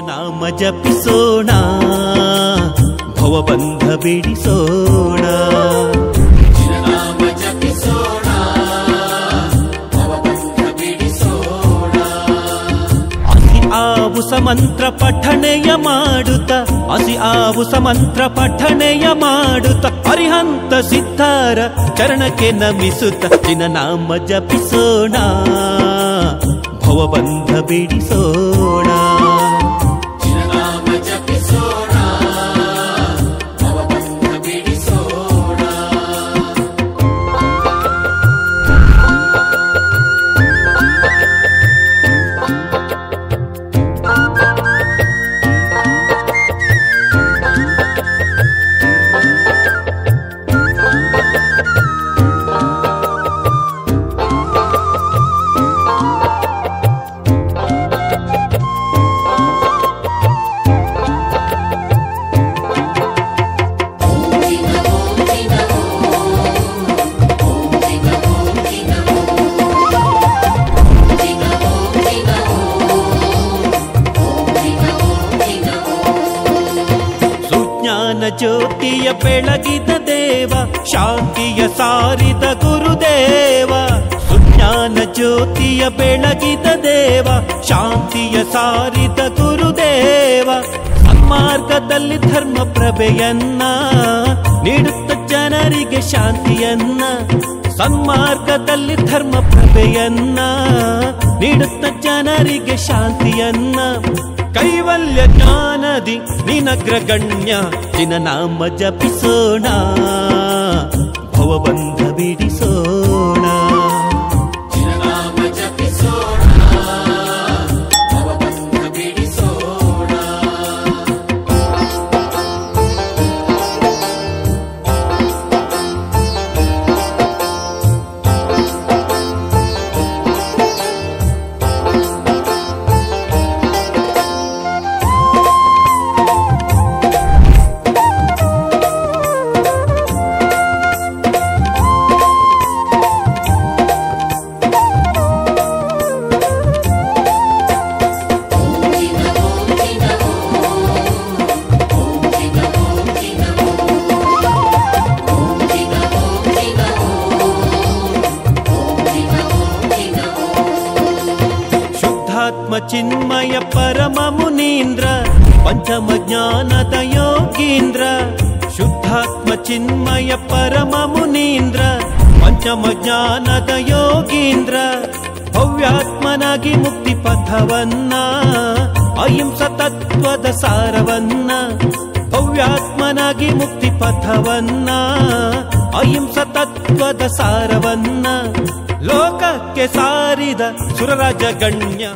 ನಾಮ ಜಪಿಸೋಣ, ಭವಬಂಧ ಬಿಡಿಸೋಣ. ನಾಮ ಜಪಿಸೋಣ, ಭವಬಂಧ ಬಿಡಿಸೋಣ. ಅಸಿ ಆವು ಸಮಂತ್ರ ಪಠಣೆಯ ಮಾಡುತ್ತ, ಅಸಿ ಆವು ಸಮಂತ್ರ ಪಠಣೆಯ ಮಾಡುತ್ತ, ಅರಿಹಂತ ಸಿದ್ಧಾರ ಚರಣಕ್ಕೆ ನಮಿಸುತ್ತ ನಾಮ ಜಪಿಸೋಣ, ಭವಬಂಧ ಬಿಡಿಸೋಣ. ನಾಮ ಜಪಿಸೋಣ, ಭವಬಂಧ ಬಿಡಿಸೋಣ. ಜ್ಯೋತಿಯ ಬೆಳಗಿದ ದೇವ, ಶಾಂತಿಯ ಸಾರಿದ ಗುರುದೇವ. ಸುಜ್ಞಾನ ಜ್ಯೋತಿಯ ಬೆಳಗಿದ ದೇವ, ಶಾಂತಿಯ ಸಾರಿದ ಗುರುದೇವ. ಸನ್ಮಾರ್ಗದಲ್ಲಿ ಧರ್ಮ ಪ್ರಭೆಯನ್ನ ನೀಡುತ್ತ ಜನರಿಗೆ ಶಾಂತಿಯನ್ನ, ಸನ್ಮಾರ್ಗದಲ್ಲಿ ಧರ್ಮ ಪ್ರಭೆಯನ್ನ ನೀಡುತ್ತ ಜನರಿಗೆ ಶಾಂತಿಯನ್ನ. ಕೈವಲ್ಯ ಜ್ಞಾನದಿ ನಿನಗ್ರಗಣ್ಯ ನಾಮ ಜಪಿಸೋಣ, ಭವಬಂಧ ಬಿಡಿಸೋಣ. ನಾಮ ಜಪಿಸೋಣ, ಭವಬಂಧ ಬಿಡಿಸೋಣ. ಚಿನ್ಮಯ ಪರಮ ಮುನೀಂದ್ರ, ಪಂಚಮ ಜ್ಞಾನದ ಯೋಗೀಂದ್ರ. ಶುದ್ಧಾತ್ಮ ಚಿನ್ಮಯ ಪರಮ ಮುನೀಂದ್ರ, ಪಂಚಮ ಜ್ಞಾನದ ಯೋಗೀಂದ್ರ. ಭವ್ಯಾತ್ಮನಾಗಿ ಮುಕ್ತಿ ಪಥವನ್ನ, ಅಹಿಂಸ ತತ್ವದ ಸಾರವನ್ನ. ಭವ್ಯಾತ್ಮನಾಗಿ ಮುಕ್ತಿ ಪಥವನ್ನ, ಅಹಿಂಸ ತತ್ವದ ಸಾರವನ್ನ ಲೋಕಕ್ಕೆ ಸಾರಿದ ಸುರರಾಜ ಗಣ್ಯ.